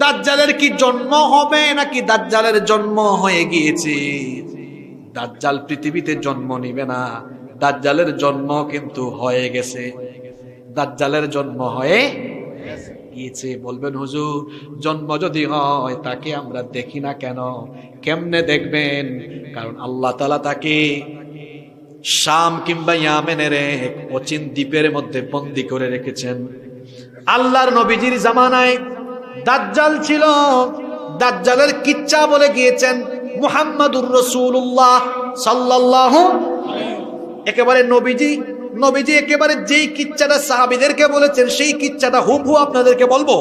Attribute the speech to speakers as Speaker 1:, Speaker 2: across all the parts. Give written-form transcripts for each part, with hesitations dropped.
Speaker 1: দাজ্জালের কি জন্ম হবে নাকি দাজ্জালের জন্ম হয়ে গিয়েছে? দাজ্জাল পৃথিবীতে জন্ম নিবে না, দাজ্জালের জন্ম কিন্তু হয়ে গেছে। দাজ্জালের জন্ম হয়ে গিয়েছে। বলবেন হুজুর, জন্ম যদি হয় তাকে আমরা দেখি না কেন? কেমনে দেখবেন? কারণ আল্লাহ তাআলা তাকে শাম কিংবা ইয়ামেনের এক অচিন দ্বীপের মধ্যে বন্দী করে রেখেছেন। আল্লাহর নবীজির জামানায় দাজ্জাল ছিল। দাজ্জালের কিচ্ছা বলে গিয়েছেন মুহাম্মাদুর রাসূলুল্লাহ সাল্লাল্লাহু, একেবারে নবীজি একেবারে যেই কিচ্ছাটা সাহাবীদেরকে বলেছেন সেই কিচ্ছাটা হুবহু আপনাদেরকে বলবো।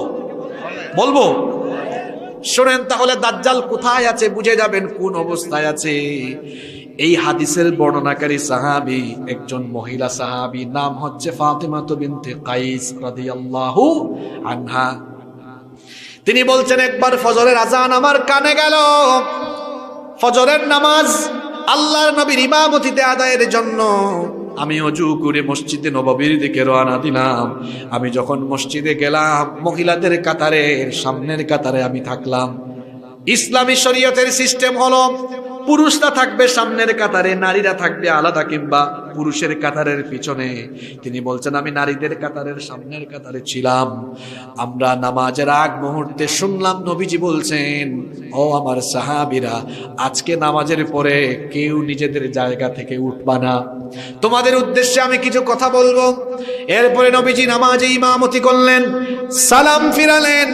Speaker 1: শুনেন তাহলে দাজ্জাল কোথায় আছে বুঝে যাবেন কোন অবস্থায় আছে। এই হাদিসের বর্ণনাকারী সাহাবী একজন মহিলা সাহাবী, নাম হচ্ছে ফাতিমা বিনতে কাইস রাদিয়াল্লাহু আনহা। তিনি বলছেন, একবার ফজরের আজান আমার কানে গেল। ফজরের নামাজ আল্লাহর নবীর ইমামতিতে আদায়ের জন্য আমি ওযু করে মসজিদে নববীর দিকে রওনা দিলাম। আমি যখন মসজিদে গেলাম, মহিলাদের কাতারের সামনের কাতারে আমি থাকলাম। ইসলামী শরীয়তের সিস্টেম হলো পুরুষরা থাকবে সামনের কাতারে, নারীরা থাকবে আলাদা কিংবা পুরুষের কাতারের পিছনে। তিনি বলছেন আমি নারীদের কাতারের সামনের কাতারে ছিলাম। আমরা নামাজের আগ মুহূর্তে শুনলাম নবীজি বলছেন, ও আমার সাহাবীরা, আজকে নামাজের পরে কেউ নিজেদের জায়গা থেকে উঠবা না, তোমাদের উদ্দেশ্যে আমি কিছু কথা বলবো। এরপরে নবীজি নামাজে ইমামতি করলেন, সালাম ফিরালেন।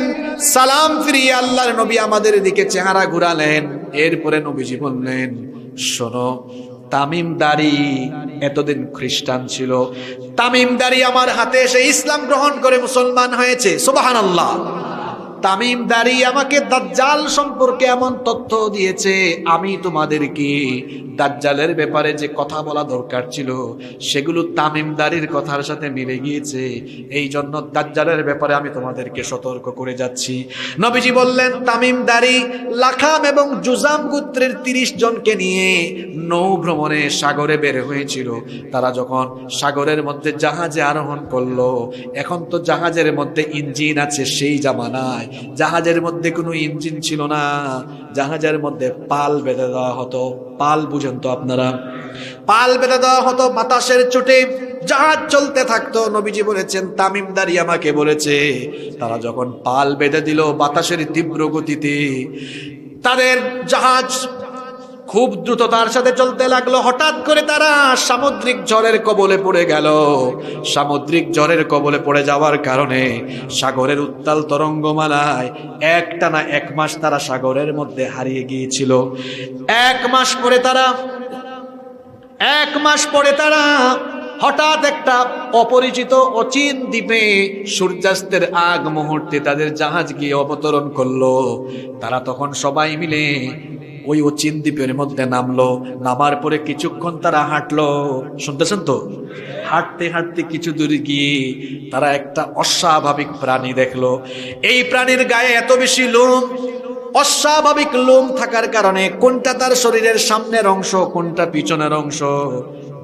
Speaker 1: সালাম ফিরিয়ে আল্লাহর নবী আমাদের দিকে চেহারা ঘুরালেন। এরপরে নবীজি বললেন, শোনো, তামিমদারি এতদিন খ্রিস্টান ছিল, তামিমদারি আমার হাতে এসে ইসলাম গ্রহণ করে মুসলমান হয়েছে। সুবহানাল্লাহ। তামিমদারি আমাকে দাজ্জাল সম্পর্কে এমন তথ্য দিয়েছে, আমি তোমাদেরকে দাজ্জালের ব্যাপারে যে কথা বলা দরকার ছিল সেগুলো তামিমদারির কথার সাথে মিলে গিয়েছে। এই জন্য দাজ্জালের ব্যাপারে আমি তোমাদেরকে সতর্ক করে যাচ্ছি। নবীজি বললেন, তামিমদারি লাখাম এবং জুজাম গোত্রের 30 জনকে নিয়ে নৌ ভ্রমণে সাগরে বের হয়েছিল। তারা যখন সাগরের মধ্যে জাহাজে আরোহণ করলো, এখন তো জাহাজের মধ্যে ইঞ্জিন আছে, সেই জামানায় জাহাজের মধ্যে কোনো ইঞ্জিন ছিল না, জাহাজের মধ্যে পাল বেঁধে দেওয়া হতো। পাল বুঝেন তো আপনারা? পাল বেঁধে দেওয়া হতো, বাতাসের চোটে জাহাজ চলতে থাকতো। নবীজি বলেছেন, তামিমদারি আমাকে বলেছে, তারা যখন পাল বেঁধে দিল বাতাসের তীব্র গতিতে, তাদের জাহাজ খুব দ্রুততার সাথে চলতে লাগলো। হঠাৎ করে তারা সামুদ্রিক ঝড়ের কবলে পড়ে গেল। সামুদ্রিক ঝড়ের কবলে পড়ে যাওয়ার কারণে সাগরের উত্তাল তরঙ্গমালায় একটানা 1 মাস তারা সাগরের মধ্যে হারিয়ে গিয়েছিল। 1 মাস পরে তারা হঠাৎ একটা অপরিচিত অচিন দ্বীপে সূর্যাস্তের আগ মুহূর্তে তাদের জাহাজ গিয়ে অবতরণ করলো। তারা তখন সবাই মিলে ওই অচিন দ্বীপের মধ্যে নামলো। নামার পরে কিছুক্ষণ তারা হাঁটলো। শুনতেছেন তো? হাঁটতে হাঁটতে কিছু দূরে গিয়ে তারা একটা অস্বাভাবিক প্রাণী দেখলো। এই প্রাণীর গায়ে এত বেশি লোম, অস্বাভাবিক লোম থাকার কারণে কোনটা তার শরীরের সামনের অংশ কোনটা পিছনের অংশ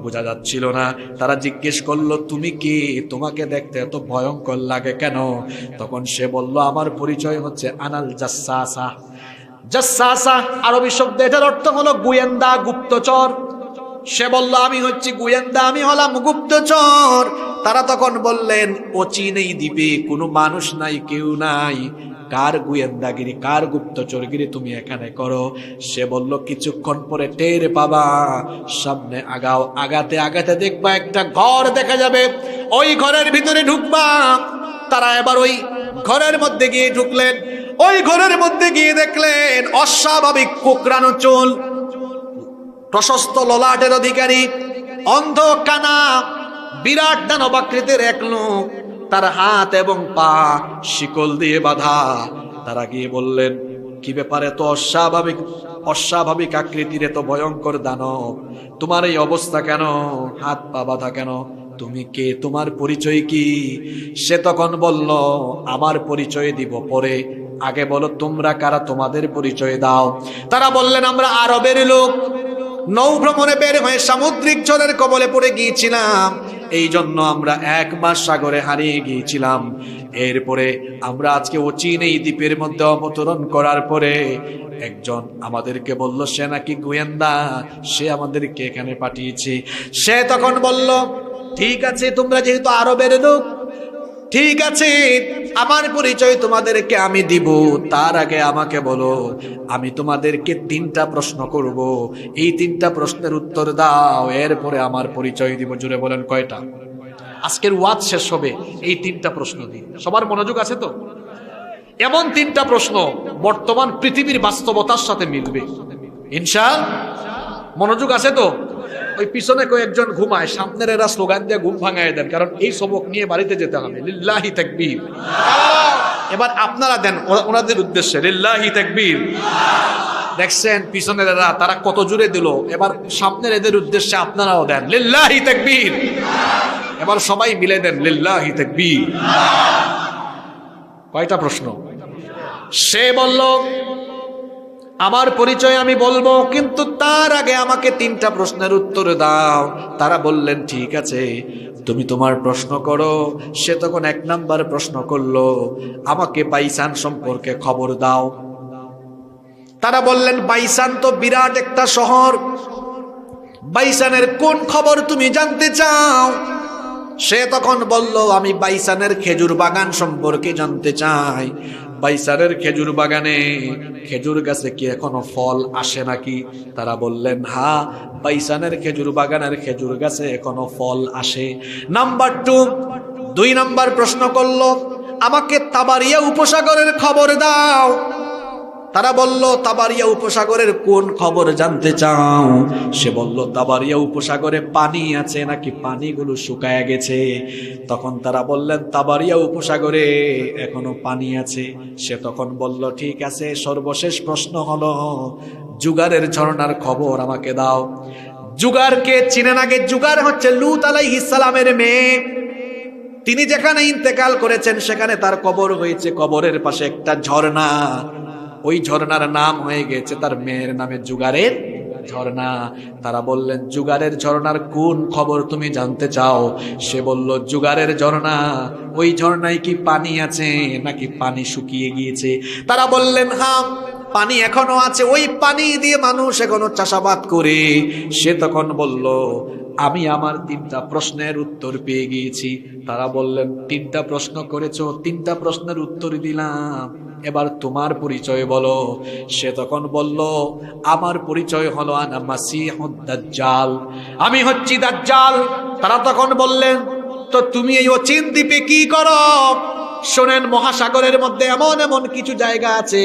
Speaker 1: বোঝা যাচ্ছিল না। তারা জিজ্ঞেস করলো, তুমি কি? তোমাকে দেখতে এত ভয়ঙ্কর লাগে কেন? তখন সে বলল, আমার পরিচয় হচ্ছে আনাল জাসসাসা। জাসসাসা আরবি শব্দ, এটার অর্থ হলো গোয়েন্দা, গুপ্তচর। সে বলল, আমি হচ্ছি গোয়েন্দা, আমি হলাম গুপ্তচর। তারা তখন বললেন, অচিন এই দ্বীপে কোনো মানুষ নাই, কেউ নাই, কার গোয়েন্দাগিরি, কার গুপ্তচরগিরি তুমি এখানে করো? সে বলল, কিছুক্ষণ পরে টের পাবা, সামনে আগাও, আগাতে আগাতে দেখবা একটা ঘর দেখা যাবে, ওই ঘরের ভিতরে ঢুকবা। তারা এবার ওই ঘরের মধ্যে গিয়ে ঢুকলেন। ওই ঘরের মধ্যে গিয়ে দেখলেন অস্বাভাবিক কোকড়ানো চুল, প্রশস্ত ললাটের অধিকারী, অন্ধ কানা, বিরাট দানবাকৃতির এক লোক, তার হাত এবং পা শিকল দিয়ে বাঁধা। তারা গিয়ে বললেন, কি ব্যাপারে? এত অস্বাভাবিক আকৃতির এত ভয়ঙ্কর দানব, তোমার এই অবস্থা কেন? হাত পা বাঁধা কেন? তুমি কে? তোমার পরিচয় কি? সে তখন বলল, আমার পরিচয় দিব পরে, আগে বলো তোমরা কারা, তোমাদের পরিচয় দাও। তারা বললেন, আমরা আরবের লোক, নৌ ভ্রমণে বের হয়ে সামুদ্রিক ঝড়ের কবলে পড়ে গিয়েছিলাম, এই জন্য আমরা 1 মাস সাগরে হারিয়ে গিয়েছিলাম। এরপরে আমরা আজকে অচিন এই দ্বীপের মধ্যে অবতরণ করার পরে একজন আমাদেরকে বলল সে নাকি গোয়েন্দা, সে আমাদেরকে এখানে পাঠিয়েছে। সে তখন বলল ঠিক আছে, তোমরা যেহেতু আরবের লোক, ঠিক আছে, আমার পরিচয় তোমাদেরকে আমি দিব। তার আগে আমাকে বলো, আমি তোমাদেরকে 3টা প্রশ্ন করব, এই 3টা প্রশ্নের উত্তর দাও, এরপরে আমার পরিচয় দিব। জুড়ে বলেন কয়টা? আজকের ওয়াজ শেষ হবে এই 3টা প্রশ্ন দিয়ে। সবার মনোযোগ আছে তো? এমন 3টা প্রশ্ন বর্তমান পৃথিবীর বাস্তবতার সাথে মিলবে ইনশাআল্লাহ। মনোযোগ আছে তো? ওই পিছনে কয়েকজন ঘুমায়, সামনের এরা স্লোগান দিয়ে ঘুম ভাঙায় দেন, কারণ এই সবক নিয়ে বাড়িতে যেতে হবে। লিল্লাহি তাকবীর। এবার আপনারা দেন ওনাদের উদ্দেশ্যে লিল্লাহি তাকবীর। দেখছেন পিছনের এরা তারা কত জোরে দিল। এবার সামনের এদের উদ্দেশ্যে আপনারাও দেন লিল্লাহি তাকবীর। এবার সবাই মিলে দেন লিল্লাহি তাকবীর। কয়টা প্রশ্ন? সে বলল আমার পরিচয় আমি বলবো, কিন্তু তার আগে আমাকে 3টা প্রশ্নের উত্তর দাও। তারা বললেন ঠিক আছে, তুমি তোমার প্রশ্ন করো। সে তখন 1 নাম্বার প্রশ্ন করলো, আমাকে বাইসান সম্পর্কে খবর দাও। তারা বললেন বাইসান তো বিরাট একটা শহর, বাইসানের কোন খবর তুমি জানতে চাও? সে তখন বলল আমি বাইসানের খেজুর বাগান সম্পর্কে জানতে চাই। বাইসানের খেজুর বাগানে খেজুর গাছে কি এখনো ফল আসে নাকি? তারা বললেন হ্যাঁ, বাইসানের খেজুর বাগানের খেজুর গাছে এখনো ফল আসে। নাম্বার 2 নাম্বার প্রশ্ন করলো, আমাকে তাবারিয়া উপসাগরের খবর দাও। তারা বলল তাবারিয়া উপসাগরের কোন খবর জানতে চাও? সে বলল তাবারিয়া উপসাগরে পানি আছে নাকি পানিগুলো শুকায় গেছে? তখন তারা বললেন তাবারিয়া উপসাগরে এখনো পানি আছে। সে তখন বলল ঠিক আছে, সর্বশেষ প্রশ্ন হলো জুগারের ঝর্ণার খবর আমাকে দাও। জুগারকে চিনেন? আগে জুগার হচ্ছে লূত আলাইহিস সালামের মেয়ে। তিনি যেখানে ইন্তেকাল করেছেন সেখানে তার কবর হয়েছে, কবরের পাশে একটা ঝর্ণা, ওই ঝর্ণার নাম হয়ে গেছে তার মেয়ের নামে জুগারের ঝর্ণা। তারা বললেন জুগারের ঝর্ণার কোন খবর তুমি জানতে চাও? সে বলল জুগারের ঝর্ণা, ওই ঝর্ণায় কি পানি আছে নাকি পানি শুকিয়ে গিয়েছে? তারা বললেন হ্যাঁ, পানি এখনো আছে, ওই পানি দিয়ে মানুষ এখনো চাষাবাদ করে। সে তখন বলল আমি আমার 3টা প্রশ্নের উত্তর পেয়ে গিয়েছি। তারা বললেন 3টা প্রশ্ন করেছো, 3টা প্রশ্নের উত্তর দিলাম, এবার তোমার পরিচয় বলো। সে তখন বলল আমার পরিচয় হলো আনা মাসিহুদ দাজ্জাল, আমি হচ্ছি দাজ্জাল। তারা তখন বললেন তো তুমি এই অচিন দ্বীপে কি করো? শোনেন, মহাসাগরের মধ্যে এমন এমন কিছু জায়গা আছে,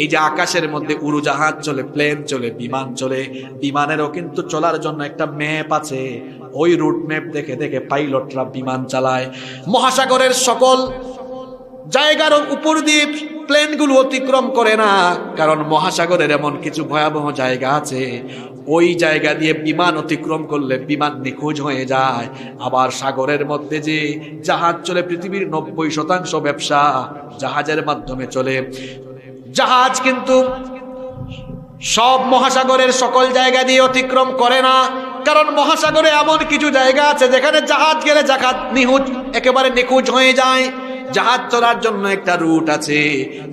Speaker 1: এই যে আকাশের মধ্যে উড়োজাহাজ চলে, প্লেন চলে, বিমান চলে, বিমানেরও কিন্তু চলার জন্য একটা ম্যাপ আছে। ওই রুট ম্যাপ দেখে দেখে পাইলটরা বিমান চালায়। মহাসাগরের সকল জায়গার উপর দিয়ে প্লেনগুলো অতিক্রম করে না, কারণ মহাসাগরের এমন কিছু ভয়াবহ জায়গা আছে, ওই জায়গা দিয়ে বিমান অতিক্রম করলে বিমান নিখোঁজ হয়ে যায়। আবার সাগরের মধ্যে যে জাহাজ চলে, পৃথিবীর 90% ব্যবসা জাহাজের মাধ্যমে চলে। জাহাজ কিন্তু সব মহাসাগরের সকল জায়গা দিয়ে অতিক্রম করে না, কারণ মহাসাগরে এমন কিছু জায়গা আছে যেখানে জাহাজ গেলে জাহাজ একেবারে নিখোঁজ হয়ে যায়। জাহাজ চলার জন্য একটা রুট আছে।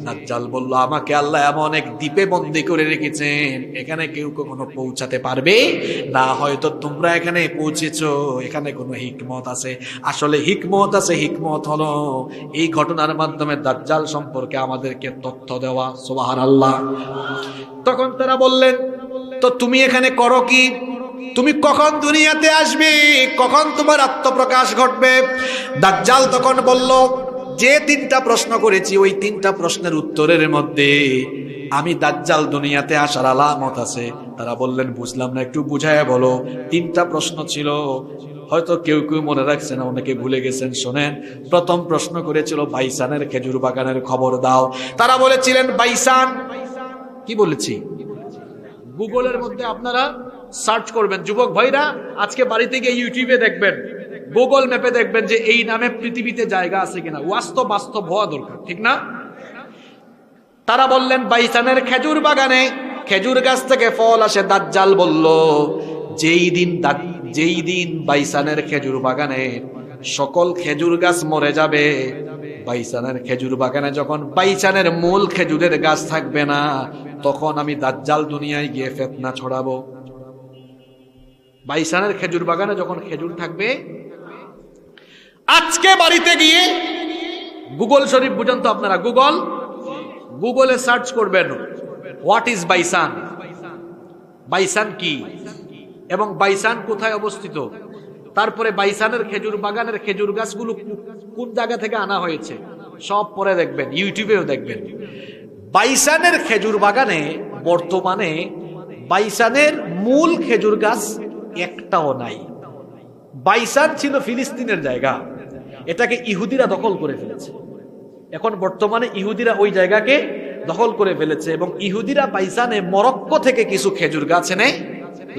Speaker 1: দাজ্জাল বলল আমাকে আল্লাহ এমন এক দ্বীপে বন্দী করে রেখেছেন, এখানে কেউ কখনো পৌঁছাতে পারবে না। হয়তো তোমরা এখানে পৌঁছেছো, এখানে কোনো হিকমত আছে। আসলে হিকমত আছে, হিকমত হলো এই ঘটনার মাধ্যমে দাজ্জাল সম্পর্কে আমাদেরকে তথ্য দেওয়া। সুবহানাল্লাহ। তখন তারা বললেন তো তুমি এখানে করো কি? তুমি কখন দুনিয়াতে আসবে? কখন তোমার আত্মপ্রকাশ ঘটবে? দাজ্জাল তখন বলল যে 3টা প্রশ্ন করেছি, ওই 3টা প্রশ্নের উত্তরের মধ্যে আমি দাজ্জাল দুনিয়াতে আসার আলামত আছে। তারা বললেন বুঝলাম না, একটু বুঝায় বলো। 3টা প্রশ্ন ছিল, হয়তো কেউ কেউ মনে রাখছেন, অনেকে ভুলে গেছেন। শোনেন, প্রথম প্রশ্ন করেছিল বাইসানের খেজুর বাগানের খবর দাও। তারা বলেছিলেন বাইসান, কি বলেছি? গুগলের মধ্যে আপনারা সার্চ করবেন, যুবক ভাইরা আজকে বাড়িতে গিয়ে ইউটিউবে দেখবেন, গুগল ম্যাপে দেখবেন যে এই নামে পৃথিবীতে জায়গা আছে কিনা। বাস্তব হওয়া দরকার, ঠিক না? তারা বললেন বাইসানের খেজুর বাগানে খেজুর গাছ থেকে ফল আসে। দাজ্জাল বলল যেই দিন বাইসানের খেজুর বাগানে সকল খেজুর গাছ মরে যাবে, বাইসানের খেজুর বাগানে যখন বাইসানের মূল খেজুরের গাছ থাকবে না, তখন আমি দাজ্জাল দুনিয়ায় গিয়ে ফিতনা ছড়াবো। বাইসানের খেজুর বাগানে যখন খেজুর থাকবে, আজকে বাড়িতে গিয়ে গুগল শরীফ বুঝেন তো আপনারা, গুগলে সার্চ করবেন হোয়াট ইজ বাইসান, বাইসান কি এবং বাইসান কোথায় অবস্থিত, তারপরে বাইসানের খেজুর বাগানের খেজুর গাছগুলো কোন জায়গা থেকে আনা হয়েছে, সব পরে দেখবেন, ইউটিউবেও দেখবেন। বাইসানের খেজুর বাগানে বর্তমানে বাইসানের মূল খেজুর গাছ একটাও নাই। বাইসান ছিল ফিলিস্তিনের জায়গা, এটাকে ইহুদিরা দখল করে ফেলেছে। এখন বর্তমানে ইহুদিরা ওই জায়গাকে দখল করে ফেলেছে এবং ইহুদিরা বাইসানে মরক্কো থেকে কিছু খেজুর গাছ এনে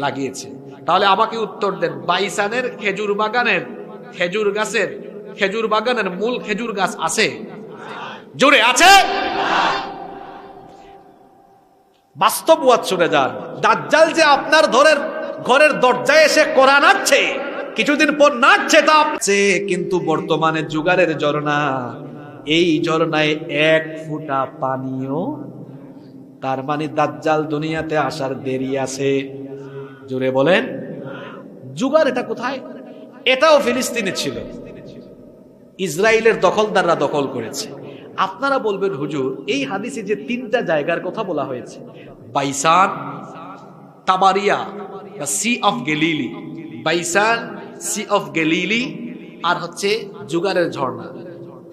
Speaker 1: লাগিয়েছে। তাহলে আমাকে উত্তর দেন, বাইসানের খেজুর বাগানের খেজুর বাগানের মূল খেজুর গাছ আছে? জোরে আছে? বাস্তববাদ শুনে যান। দাজ্জাল যে আপনার ঘরের দরজায় এসে কোরআন নাড়ছে, কিছুদিন পর নাড়ছে, তা কিন্তু বর্তমানে জুগারের ঝর্ণা, এই ঝর্ণায় এক ফোঁটা পানিও, তার মানে দাজ্জাল দুনিয়াতে আসার দেরি আছে। জোরে বলেন। জুগার এটা কোথায়? এটাও ফিলিস্তিনে ছিল, ইসরায়েলের দখলদাররা দখল করেছে। আপনারা বলবেন হুজুর, এই হাদিসে যে তিনটা জায়গার কথা বলা হয়েছে, বাইসান, তাবারিয়া, sea of Galilee, Beisan, sea of Galilee, আর হচ্ছে জুগারের ঝর্ণা,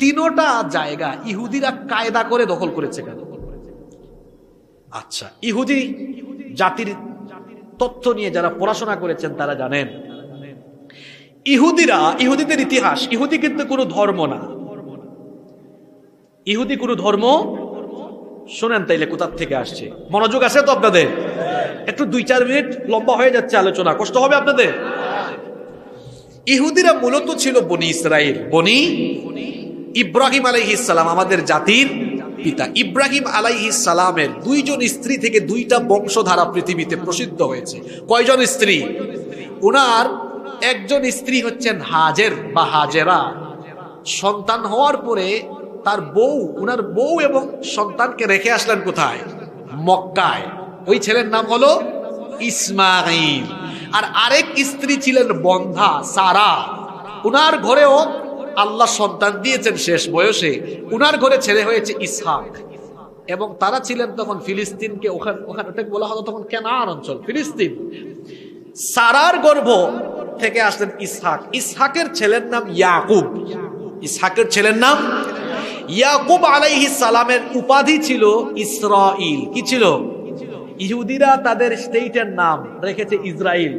Speaker 1: তিনোটা জায়গা ইহুদিরা কায়দা করে দখল করেছে কেন? আচ্ছা, ইহুদি জাতির তথ্য নিয়ে যারা পড়াশোনা করেছেন তারা জানেন, ইহুদিদের ইতিহাস, ইহুদি কিন্তু কোনো ধর্ম না, ইহুদি কোনো ধর্ম। শোনেন তাইলে কোথার থেকে আসছে, মনোযোগ আছে তো আপনাদের? একটু 2-4 মিনিট লম্বা হয়ে যাচ্ছে আলোচনা, কষ্ট হবে আপনাদের। ইহুদিরা মূলত ছিল বনি ইসরাইল, বনি ইব্রাহিম আলাইহিস সালাম, আমাদের জাতির পিতা। ইব্রাহিম আলাইহিস সালামের 2 জন স্ত্রী থেকে 2টা বংশধারা পৃথিবীতে প্রসিদ্ধ হয়েছে। কয়জন স্ত্রী? উনার একজন স্ত্রী হচ্ছেন হাজের বা হাজেরা। সন্তান হওয়ার পরে তার উনার বউ এবং সন্তানকে রেখে আসলেন কোথায়? মক্কায়। ওই ছেলের নাম হলো ইসমাঈল। আর আরেক স্ত্রী ছিলেন বন্ধা, সারা। উনার ঘরেও আল্লাহ সন্তান দিয়েছেন শেষ বয়সে, উনার ঘরে ছেলে হয়েছে ইসহাক। এবং তারা ছিলেন তখন ফিলিস্তিনকে, ওখানে বলা হতো তখন কেনান অঞ্চল, ফিলিস্তিন। সারার গর্ভ থেকে আসলেন ইসহাক। ইসহাকের ছেলের নাম ইয়াকুব। ইসহাকের ছেলের নাম ইয়াকুব আলাইহিস সালামের উপাধি ছিল ইসরাইল। কি ছিল? ইহুদিরা তাদের স্টেটের নাম রেখেছে ইসরাইল।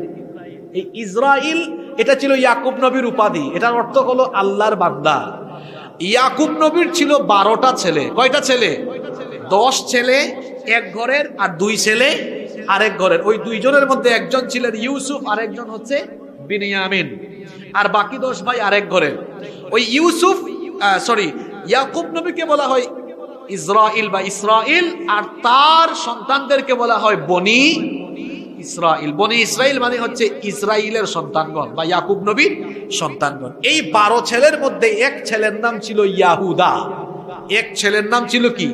Speaker 1: এই ইসরাইল এটা ছিল ইয়াকুব নবীর উপাধি, এটার অর্থ হলো আল্লাহর বান্দা। ইয়াকুব নবীর ছিল 12টা ছেলে। কয়টা ছেলে? 10 ছেলে এক ঘরের আর 2 ছেলে আরেক ঘরের। ওই 2 জনের মধ্যে একজন ছিলেন ইউসুফ, আর একজন হচ্ছে বিনিয়ামিন, আর বাকি 10 ভাই আরেক ঘরের। ওই ইয়াকুব নবীকে বলা হয় ইসরাইল বা ইসরাইল, আর তার সন্তানদেরকে বলা হয় বনি ইসরাইল। বনি ইসরাইল মানে হচ্ছে ইসরাইলের সন্তানগণ বা ইয়াকুব নবীর সন্তানগণ। এই 12 ছেলের মধ্যে এক ছেলের নাম ছিল ইয়াহুদা। এক ছেলের নাম ছিল কি?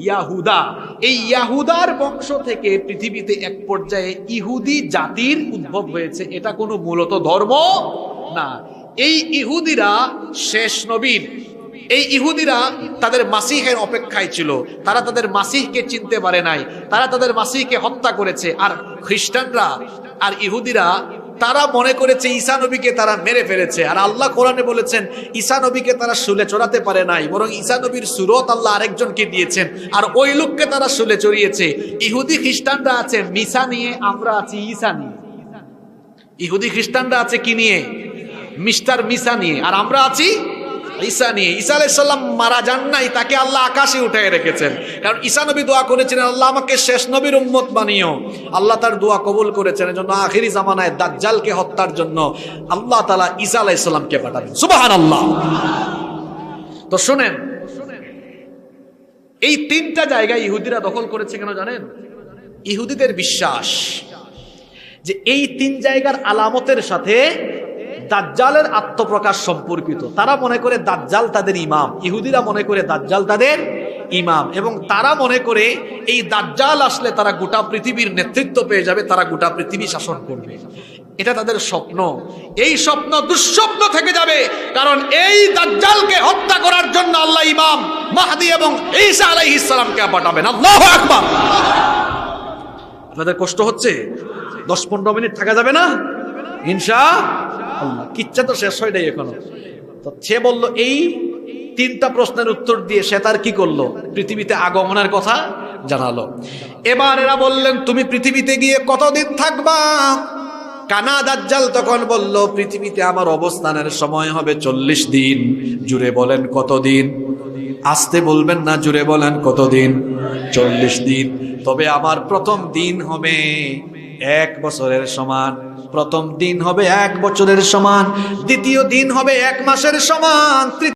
Speaker 1: ইয়াহুদা। এই ইয়াহুদার বংশ থেকে পৃথিবীতে এক পর্যায়ে ইহুদি জাতির উদ্ভব হয়েছে। এটা কোনো মূলত ধর্ম না। এই ইহুদিরা শেষ নবীর, এই ইহুদিরা তাদের মাসিহের অপেক্ষায় ছিল। তারা তাদের মাসিহকে চিনতে পারে নাই, তারা তাদের মাসিহকে হত্যা করেছে। আর খ্রিস্টানরা আর ইহুদিরা তারা মনে করেছে ঈসা নবীকে তারা মেরে ফেলেছে। আর আল্লাহ কোরআনে বলেছেন ঈসা নবীকে তারা শুলে চড়াতে পারে নাই, বরং ঈসা নবীর সুরত আল্লাহ আরেকজনকে দিয়েছেন, আর ওই লোককে তারা শুলে চড়িয়েছে। ইহুদি খ্রিস্টানরা আছে মিসা নিয়ে, আমরা আছি ঈসা নিয়ে। ইহুদি খ্রিস্টানরা আছে কি নিয়ে? মিস্টার মিসা নিয়ে, আর আমরা আছি ঈসা নিয়ে। ঈসা আলাইহিস সালাম মারা যান নাই, তাকে আল্লাহ আকাশে উঠায় রেখেছেন। কারণ ঈসা নবী দোয়া করেছিলেন, আল্লাহ আমাকে শেষ নবীর উম্মত বানিও। আল্লাহ তার দোয়া কবুল করেছেন। এজন্য আখিরি জামানায় দাজ্জালকে হত্যার জন্য আল্লাহ তাআলা ঈসা আলাইহিস সালামকে পাঠালেন। সুবহানাল্লাহ। তো শুনেন, এই 3টা জায়গা ইহুদিরা দখল করেছে কেন জানেন? ইহুদিদের বিশ্বাস যে এই 3 জায়গার আলামতের সাথে দাজ্জালের আত্মপ্রকাশ সম্পর্কিত। তারা মনে করে দাজ্জাল তাদের ইমাম, ইহুদিরা মনে করে দাজ্জাল তাদের ইমাম, এবং তারা মনে করে এই দাজ্জাল আসলে তারা গোটা পৃথিবীর নেতৃত্ব পেয়ে যাবে, তারা গোটা পৃথিবী শাসন করবে। এটা তাদের স্বপ্ন। এই স্বপ্ন দুঃস্বপ্ন থেকে যাবে, কারণ এই দাজ্জালকে হত্যা করার জন্য আল্লাহ ইমাম মাহদী এবং ঈসা আলাইহিস সালামকে পাঠাবেন। আল্লাহু আকবার। আপনাদের কষ্ট হচ্ছে? 10-15 মিনিট থাকা যাবে না ইনশাআল্লাহ? কিচ্ছা তো শেষ হয় নাই এখনো। তো সে বলল, এই 3টা প্রশ্নের উত্তর দিয়ে সে তার কি করলো? পৃথিবীতে আগমনের কথা জানালো। এবার এরা বললেন, তুমি পৃথিবীতে গিয়ে কতদিন থাকবা? কানা দাজ্জাল তখন বলল, পৃথিবীতে আমার অবস্থানের সময় হবে 40 দিন। জুড়ে বলেন কতদিন? আস্তে বলবেন না, জুড়ে বলেন কতদিন? 40 দিন। তবে আমার প্রথম দিন হবে 1 বছরের সমান, প্রথম দিন হবে 1 বছরের সমান, দ্বিতীয় দিন হবে 1 মাসের সমান,